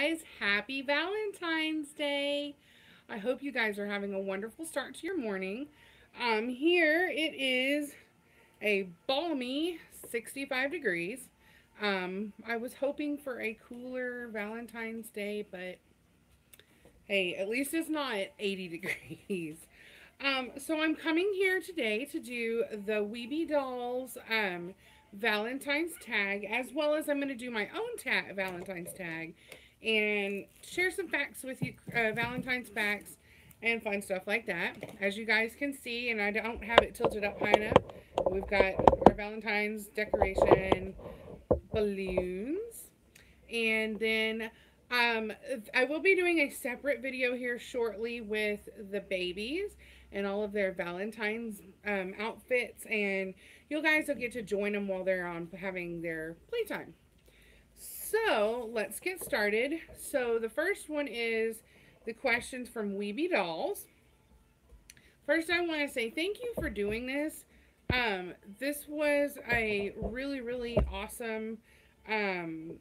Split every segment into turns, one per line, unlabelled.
guys. Happy Valentine's Day. I hope you guys are having a wonderful start to your morning. Here it is a balmy 65 degrees. I was hoping for a cooler Valentine's Day, but hey, at least it's not 80 degrees. So I'm coming here today to do the Weebie Dolls Valentine's tag, as well as I'm going to do my own Valentine's tag and share some facts with you, Valentine's facts and fun stuff like that. As you guys can see, and I don't have it tilted up high enough, we've got our Valentine's decoration balloons. And then I will be doing a separate video here shortly with the babies and all of their Valentine's outfits, and you guys will get to join them while they're on having their playtime. So let's get started. So the first one is the questions from Weebie Dolls. First, I want to say thank you for doing this. This was a really awesome tag.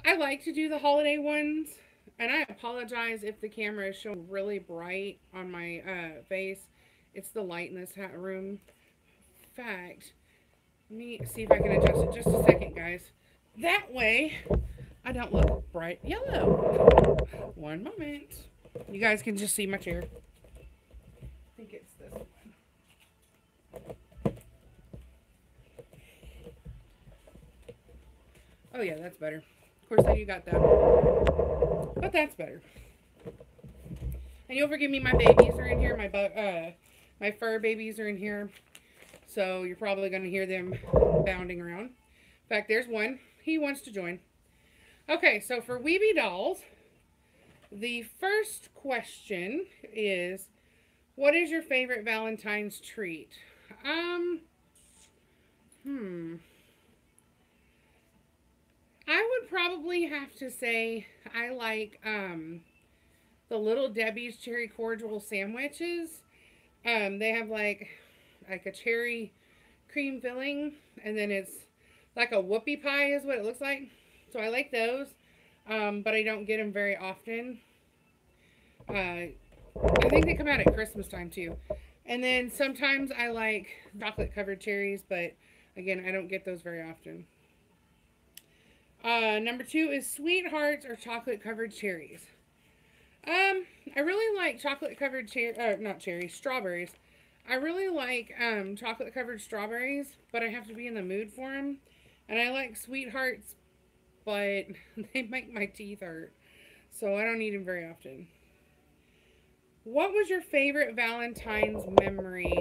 I like to do the holiday ones, and I apologize if the camera is showing really bright on my face. It's the light in this room. In fact, let me see if I can adjust it just a second, guys. That way, I don't look bright yellow. One moment. You guys can just see my chair. I think it's this one. Oh yeah, that's better. Of course, then you got that. But that's better. And you'll forgive me, my babies are in here. My fur babies are in here. So you're probably going to hear them bounding around. In fact, there's one. He wants to join. Okay, so for Weebie Dolls, the first question is, what is your favorite Valentine's treat? I would probably have to say I like the Little Debbie's cherry cordial sandwiches. They have like a cherry cream filling, and then it's like a whoopie pie is what it looks like. So I like those, but I don't get them very often. I think they come out at Christmas time too. And then sometimes I like chocolate covered cherries, but again, I don't get those very often. Number 2 is sweethearts or chocolate covered cherries. I really like chocolate covered strawberries. I really like chocolate covered strawberries, but I have to be in the mood for them. And I like sweethearts, but they make my teeth hurt, so I don't eat them very often. What was your favorite Valentine's memory?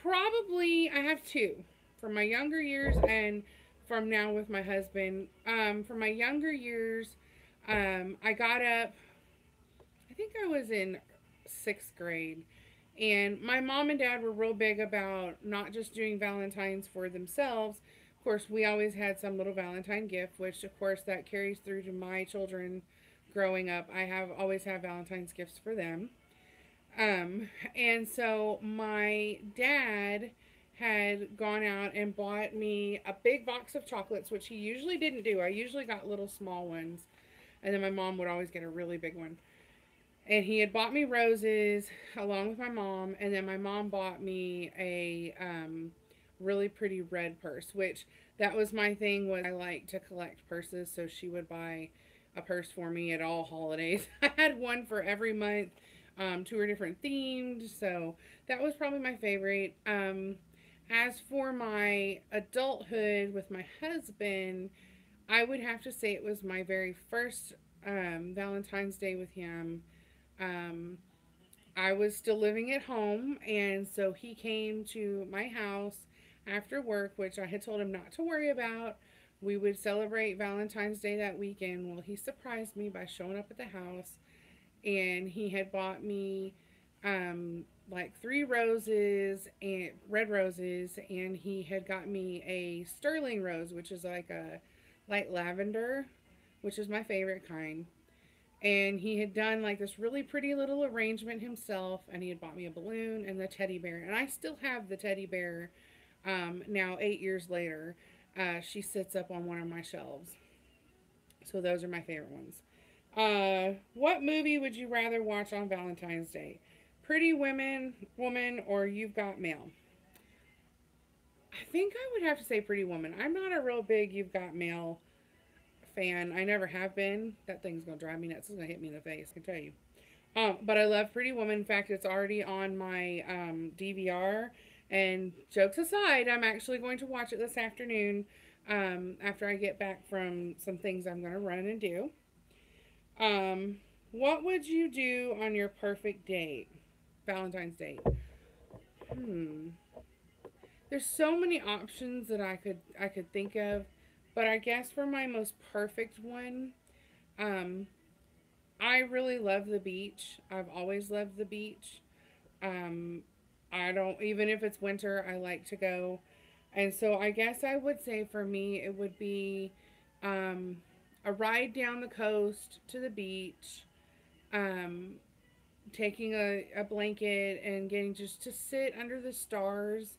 Probably I have two from my younger years and from now with my husband. For my younger years, I got up, I think I was in 6th grade, and my mom and dad were real big about not just doing Valentine's for themselves. Of course, we always had some little Valentine gift, which of course that carries through to my children growing up. I have always had Valentine's gifts for them. And so my dad had gone out and bought me a big box of chocolates, which he usually didn't do. I usually got little small ones, and then my mom would always get a really big one. And he had bought me roses along with my mom, and then my mom bought me a really pretty red purse, which that was my thing. Was I like to collect purses, so she would buy a purse for me at all holidays. I had one for every month. Two are different themed, so that was probably my favorite. As for my adulthood with my husband, I would have to say it was my very first Valentine's Day with him. I was still living at home, and so he came to my house after work, which I had told him not to worry about. We would celebrate Valentine's Day that weekend. Well, he surprised me by showing up at the house, and he had bought me like 3 roses and red roses, and he had got me a sterling rose, which is like a light lavender, which is my favorite kind. And he had done like this really pretty little arrangement himself, and he had bought me a balloon and the teddy bear, and I still have the teddy bear now 8 years later. She sits up on one of my shelves. So those are my favorite ones. What movie would you rather watch on Valentine's Day? Pretty Woman, or You've Got Mail? I think I would have to say Pretty Woman. I'm not a real big You've Got Mail fan. I never have been. That thing's gonna drive me nuts. It's gonna hit me in the face, I can tell you. But I love Pretty Woman. In fact, it's already on my DVR. And jokes aside, I'm actually going to watch it this afternoon after I get back from some things I'm going to run and do. Um, what would you do on your perfect date? Valentine's date. Hmm. There's so many options that I could think of, but I guess for my most perfect one, um, I really love the beach. I've always loved the beach. Um, I don't, even if it's winter, I like to go. And so I guess I would say for me, it would be um, a ride down the coast to the beach, um, taking a blanket and getting just to sit under the stars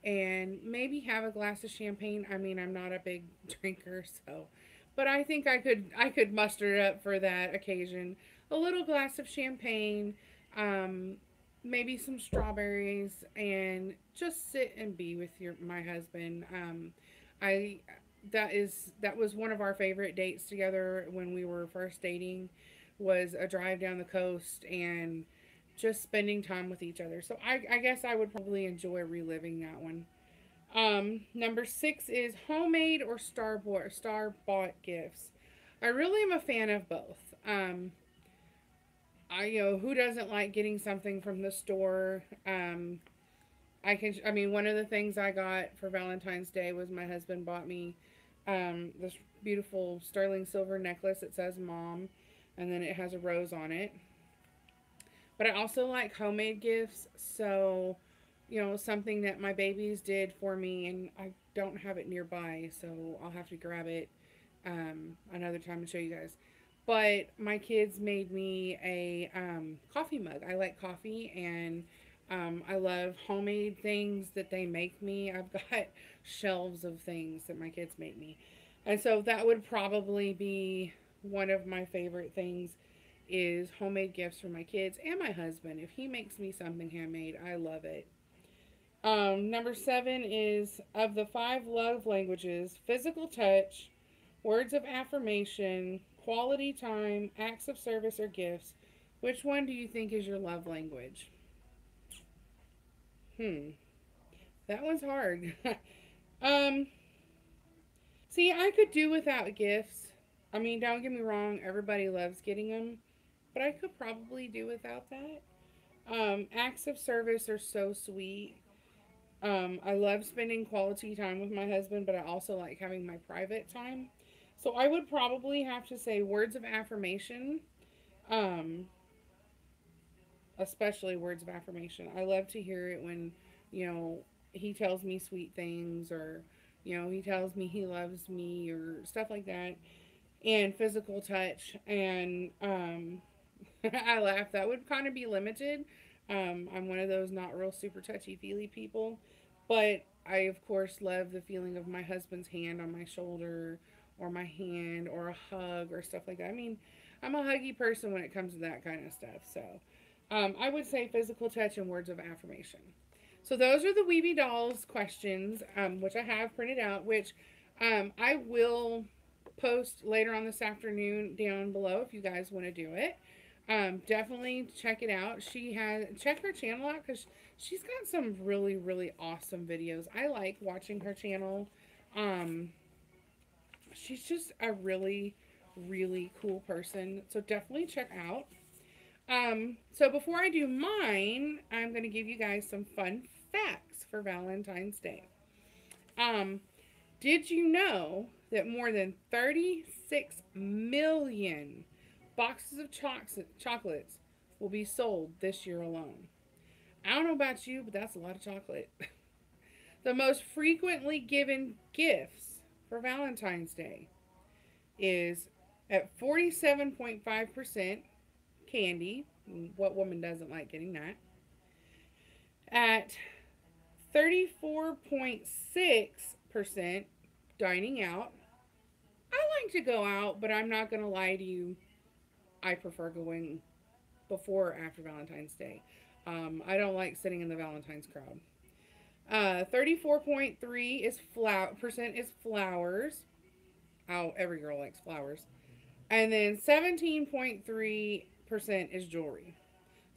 and maybe have a glass of champagne. I mean, I'm not a big drinker, so, but I think I could muster it up for that occasion. A little glass of champagne, um, maybe some strawberries, and just sit and be with my husband. I that was one of our favorite dates together when we were first dating, was a drive down the coast and just spending time with each other. So I guess I would probably enjoy reliving that one. Number 6 is homemade or star bought gifts. I really am a fan of both. Who doesn't like getting something from the store? I mean, one of the things I got for Valentine's Day was my husband bought me this beautiful sterling silver necklace that says mom, and then it has a rose on it. But I also like homemade gifts, so something that my babies did for me, and I don't have it nearby, so I'll have to grab it another time and show you guys. But my kids made me a coffee mug. I like coffee, and I love homemade things that they make me. I've got shelves of things that my kids make me. And so that would probably be one of my favorite things, is homemade gifts for my kids and my husband. If he makes me something handmade, I love it. Number 7 is, of the 5 love languages: physical touch, words of affirmation, quality time, acts of service, or gifts. Which one do you think is your love language? Hmm, that one's hard. um, See, I could do without gifts. I mean, don't get me wrong, everybody loves getting them, but I could probably do without that. Acts of service are so sweet. I love spending quality time with my husband, but I also like having my private time. So I would probably have to say words of affirmation, um, especially words of affirmation. I love to hear it when, you know, he tells me sweet things, or, he tells me he loves me, or stuff like that. And physical touch. And I laugh. That would kind of be limited. I'm one of those not real super touchy feely people, but I of course love the feeling of my husband's hand on my shoulder, or my hand, or a hug, or stuff like that. I mean, I'm a huggy person when it comes to that kind of stuff. So I would say physical touch and words of affirmation. So those are the Weebie Dolls questions, which I have printed out, which I will post later on this afternoon down below if you guys want to do it. Definitely check it out. Check her channel out, because she's got some really, really awesome videos. I like watching her channel. Um, she's just a really, really cool person. So definitely check out. So before I do mine, I'm going to give you guys some fun facts for Valentine's Day. Um, did you know that more than 36 million boxes of chocolates will be sold this year alone? I don't know about you, but that's a lot of chocolate. The most frequently given gifts for Valentine's Day is at 47.5% candy. What woman doesn't like getting that? At 34.6% dining out. I like to go out, but I'm not going to lie to you. I prefer going before or after Valentine's Day. I don't like sitting in the Valentine's crowd. 34.3 is percent is flowers. Oh, every girl likes flowers. And then 17.3% is jewelry.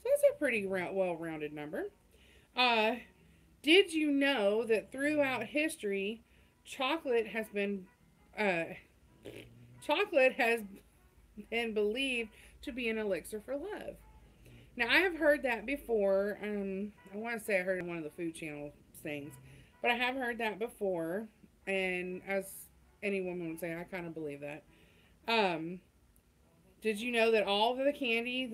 So that's a pretty well-rounded number. Uh, did you know that throughout history, chocolate has been uh, chocolate has been believed to be an elixir for love? Now I have heard that before. I want to say I heard it on one of the Food Channel things, but I have heard that before, and as any woman would say, I kind of believe that. Um, did you know that all the candy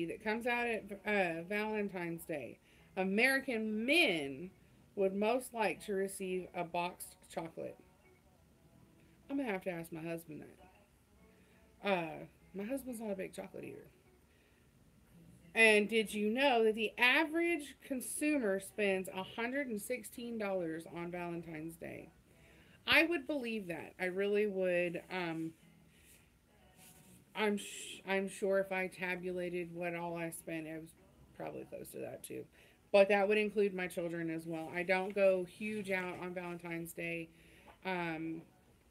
that comes out at Valentine's Day, American men would most like to receive a boxed chocolate? I'm gonna have to ask my husband that. My husband's not a big chocolate eater. And did you know that the average consumer spends $116 on Valentine's Day? I would believe that. I really would. I'm sure if I tabulated what all I spent, it was probably close to that too. But that would include my children as well. I don't go huge out on Valentine's Day, um,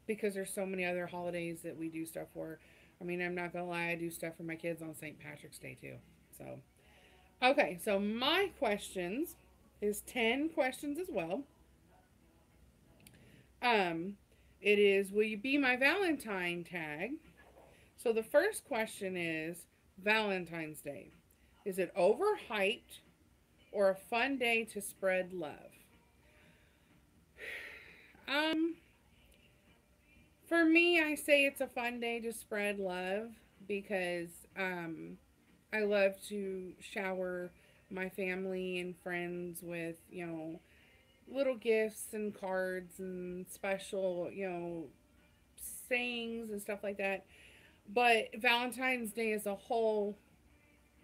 because there's so many other holidays that we do stuff for. I mean, I'm not gonna lie, I do stuff for my kids on St. Patrick's Day too. So, okay, so my questions is 10 questions as well. Um, it is, will you be my Valentine tag? So the first question is Valentine's Day. Is it overhyped or a fun day to spread love? Um, for me, I say it's a fun day to spread love because I love to shower my family and friends with, little gifts and cards and special, sayings and stuff like that. But Valentine's Day as a whole,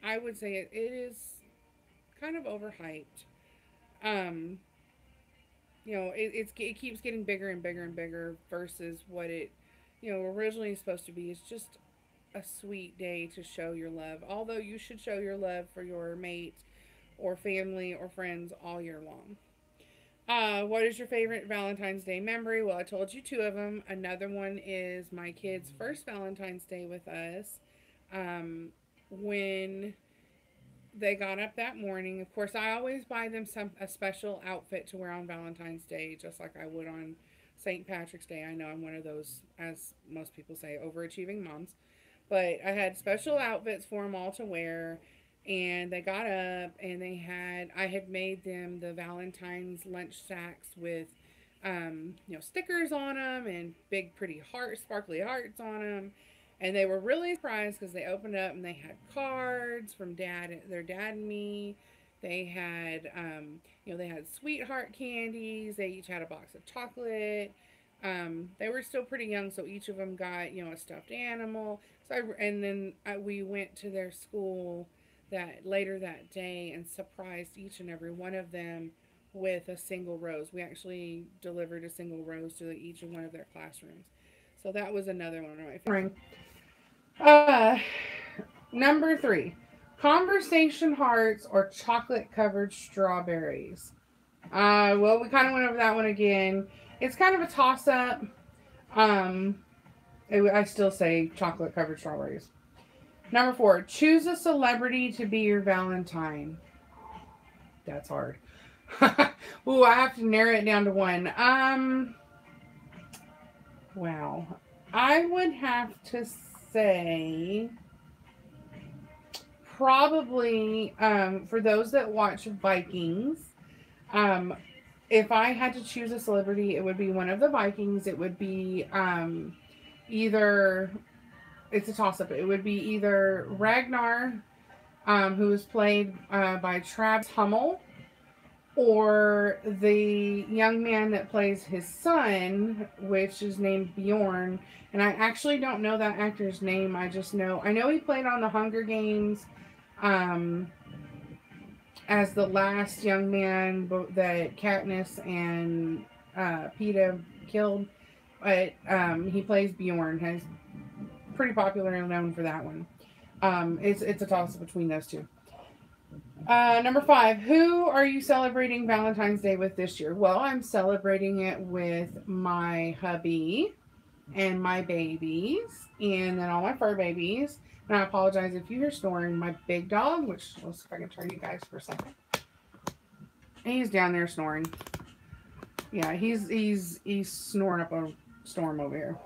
I would say it is kind of overhyped. Um, it keeps getting bigger and bigger and bigger versus what it, originally is supposed to be. It's just a sweet day to show your love. Although you should show your love for your mate or family or friends all year long. What is your favorite Valentine's Day memory? Well, I told you two of them. Another one is my kids' first Valentine's Day with us. When they got up that morning, of course, I always buy them a special outfit to wear on Valentine's Day, just like I would on St. Patrick's Day. I know I'm one of those, as most people say, overachieving moms. But I had special outfits for them all to wear, and they got up and I had made them the Valentine's lunch sacks with, stickers on them and big pretty sparkly hearts on them. And they were really surprised because they opened up and they had cards from their dad and me. They had, they had sweetheart candies. They each had a box of chocolate. They were still pretty young, so each of them got, a stuffed animal. And then we went to their school later that day and surprised each and every one of them with a single rose. We actually delivered a single rose to each one of their classrooms. So that was another one of my favorites. Uh, Number 3, conversation hearts or chocolate covered strawberries. Well, we kind of went over that one again. It's kind of a toss up. I still say chocolate covered strawberries. Number 4, choose a celebrity to be your Valentine. That's hard. Ooh, I have to narrow it down to one. Wow. I would have to say probably, for those that watch Vikings, if I had to choose a celebrity, it would be one of the Vikings. It would be either, it's a toss-up. It would be either Ragnar, who was played by Travis Hummel, or the young man that plays his son, which is named Bjorn. And I actually don't know that actor's name. I know he played on the Hunger Games as the last young man that Katniss and PETA killed. But he plays Bjorn. He's pretty popular and known for that one. It's a toss between those two. Number 5. Who are you celebrating Valentine's Day with this year? Well, I'm celebrating it with my hubby and my babies, and then all my fur babies. And I apologize if you hear snoring. My big dog, which let's see if I can turn you guys for a second. He's down there snoring. Yeah, he's snoring up a storm over here.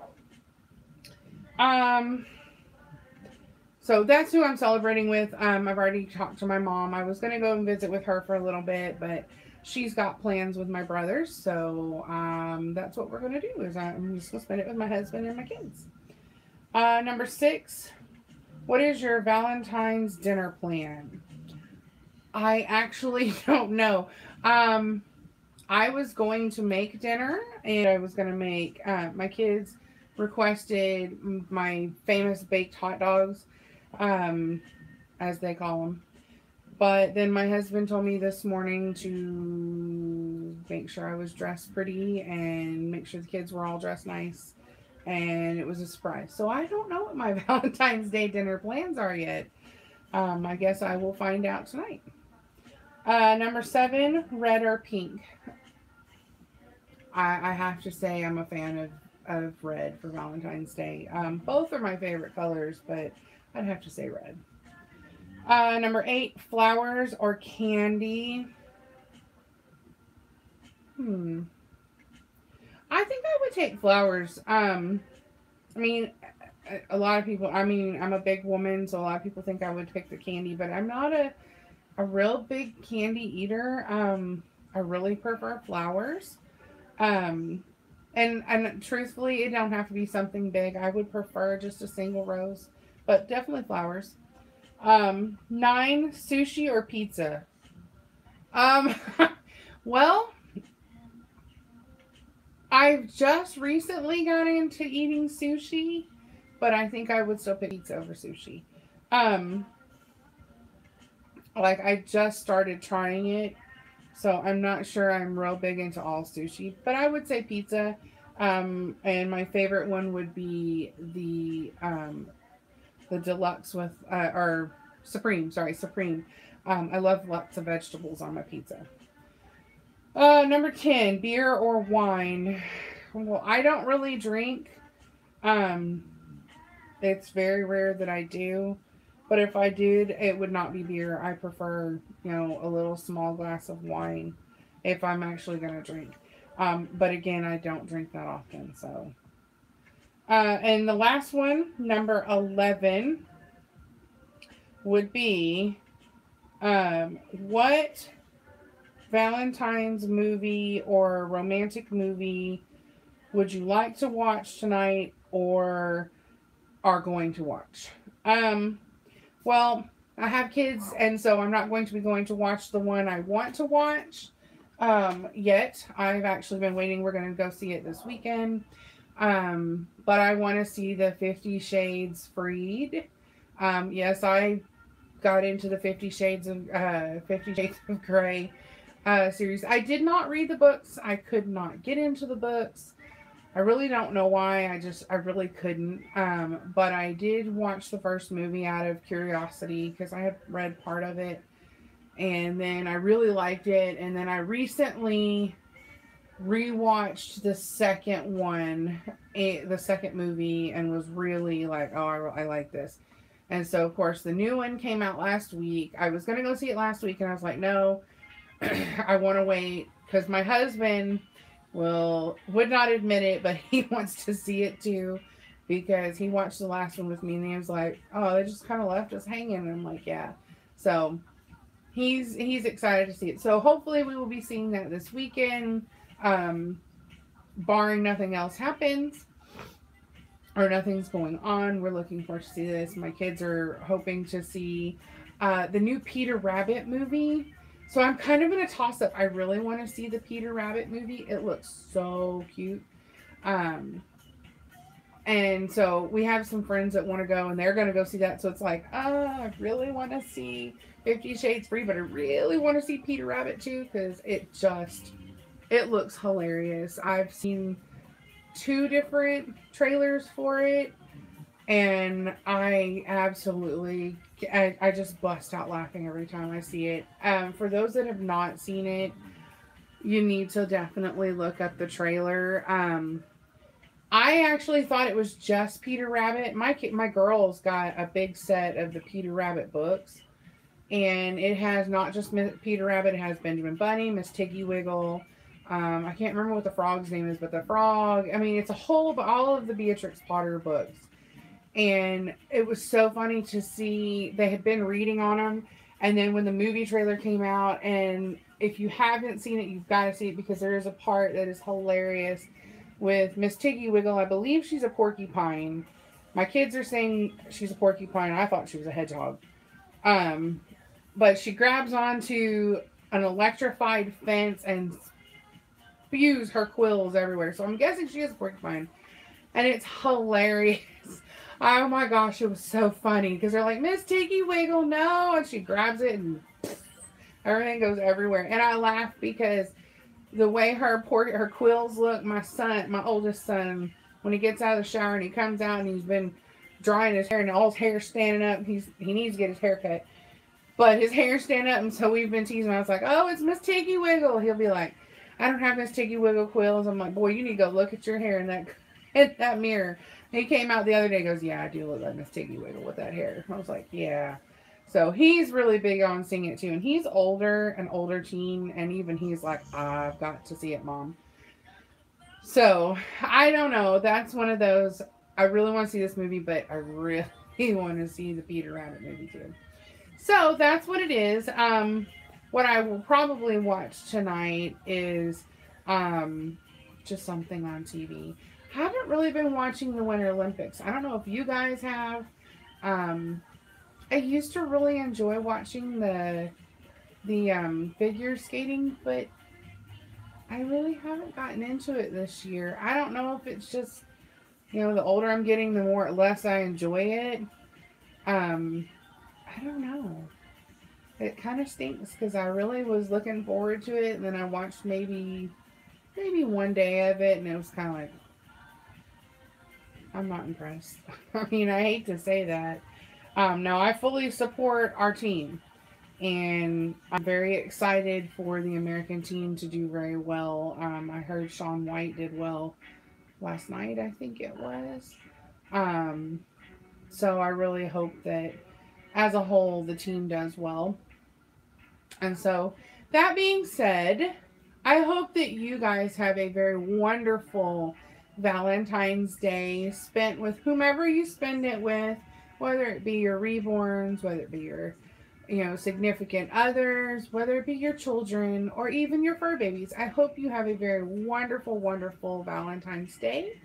So that's who I'm celebrating with. I've already talked to my mom. I was gonna go and visit with her for a little bit, but she's got plans with my brothers, so that's what we're gonna do. Is I'm just gonna spend it with my husband and my kids. Number 6. What is your Valentine's dinner plan? I actually don't know. I was going to make dinner, and I was going to make, my kids requested my famous baked hot dogs, as they call them. But then my husband told me this morning to make sure I was dressed pretty and make sure the kids were all dressed nice. And it was a surprise. So I don't know what my Valentine's Day dinner plans are yet. I guess I will find out tonight. Number 7, red or pink? I have to say I'm a fan of red for Valentine's Day. Both are my favorite colors, but I'd have to say red. Number 8, flowers or candy? I think I would take flowers. I mean, a lot of people, I mean, I'm a big woman, so a lot of people think I would pick the candy, but I'm not a real big candy eater. I really prefer flowers. And truthfully, it don't have to be something big. I would prefer just a single rose, but definitely flowers. 9, sushi or pizza? Well, I've just recently got into eating sushi, but I think I would still pick pizza over sushi. Like I just started trying it, so I'm not sure I'm real big into all sushi, but I would say pizza. And my favorite one would be the deluxe with or supreme. Sorry, supreme. I love lots of vegetables on my pizza. Number 10, beer or wine? Well, I don't really drink. It's very rare that I do. But if I did, it would not be beer. I prefer, a little small glass of wine if I'm actually going to drink. But again, I don't drink that often. So, and the last one, number 11, would be what Valentine's movie or romantic movie would you like to watch tonight or are going to watch? Well, I have kids, and so I'm not going to be going to watch the one I want to watch yet. I've actually been waiting. We're going to go see it this weekend. But I want to see the 50 Shades Freed. Yes, I got into the 50 Shades of Grey series. I did not read the books. I could not get into the books. I really don't know why. I really couldn't. But I did watch the first movie out of curiosity because I had read part of it. And then I really liked it. And then I recently rewatched the second one, the second movie, and was really like, oh, I like this. And so, of course, the new one came out last week. I was going to go see it last week, and I was like, no, I want to wait because my husband would not admit it, but he wants to see it too because he watched the last one with me, and he was like, oh, they just kind of left us hanging. And I'm like, yeah. So he's excited to see it. So hopefully we will be seeing that this weekend, barring nothing else happens or nothing's going on. We're looking forward to see this. My kids are hoping to see the new Peter Rabbit movie. So I'm kind of in a toss-up. I really want to see the Peter Rabbit movie. It looks so cute. And so we have some friends that want to go, and they're going to go see that. So it's like, I really want to see 50 Shades Free, but I really want to see Peter Rabbit too, because it just It looks hilarious. I've seen 2 different trailers for it, and I absolutely, I just bust out laughing every time I see it. For those that have not seen it, you need to definitely look up the trailer. I actually thought it was just Peter Rabbit. My girls got a big set of the Peter Rabbit books, and it has not just Peter Rabbit. It has Benjamin Bunny, Miss Tiggy Wiggle. I can't remember what the frog's name is, but the frog. I mean, it's a whole all of the Beatrix Potter books, and it was so funny to see they had been reading on them, and then when the movie trailer came out, and if you haven't seen it, you've got to see it because there is a part that is hilarious with Miss Tiggy Wiggle. I believe she's a porcupine. My kids are saying she's a porcupine. I thought she was a hedgehog. But she grabs onto an electrified fence and spews her quills everywhere. So I'm guessing she is a porcupine. And it's hilarious. Oh my gosh, it was so funny. Because they're like, Miss Tiggy Wiggle, no. And she grabs it and everything goes everywhere. And I laugh because the way her quills look, my oldest son, when he gets out of the shower and he comes out and he's been drying his hair and all his hair's standing up, he needs to get his hair cut. But his hair's standing up, and so we've been teasing him. I was like, oh, it's Miss Tiggy Wiggle. He'll be like, I don't have Miss Tiggy Wiggle quills. I'm like, boy, you need to go look at your hair in that mirror. And he came out the other day and goes, yeah, I do look like Miss Tiggy Wiggle with that hair. I was like, yeah. So he's really big on seeing it too. And he's older, an older teen, and even he's like, I've got to see it, Mom. So I don't know. That's one of those. I really want to see this movie, but I really want to see the Peter Rabbit movie too. So that's what it is. What I will probably watch tonight is just something on TV. Haven't really been watching the Winter Olympics. I don't know if you guys have. I used to really enjoy watching the figure skating, but I really haven't gotten into it this year. I don't know if it's just, the older I'm getting, the less I enjoy it. I don't know. It kind of stinks because I really was looking forward to it, and then I watched maybe one day of it, and it was kind of like, I'm not impressed. I mean, I hate to say that. No, I fully support our team, and I'm very excited for the American team to do very well. I heard Shaun White did well last night, I think it was. So I really hope that as a whole, the team does well. And so, that being said, I hope that you guys have a very wonderful Valentine's Day spent with whomever you spend it with, whether it be your reborns, whether it be your, significant others, whether it be your children, or even your fur babies. I hope you have a very wonderful, wonderful Valentine's Day.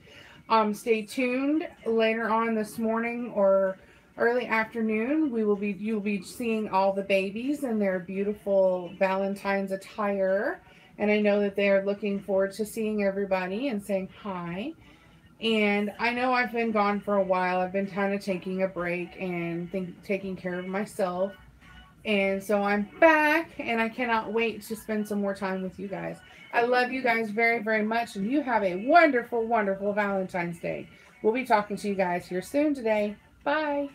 Stay tuned later on this morning or early afternoon. You'll be seeing all the babies in their beautiful Valentine's attire. And I know that they are looking forward to seeing everybody and saying hi. And I know I've been gone for a while. I've been kind of taking a break and taking care of myself. And so I'm back, and I cannot wait to spend some more time with you guys. I love you guys very, very much, and you have a wonderful, wonderful Valentine's Day. We'll be talking to you guys here soon today. Bye.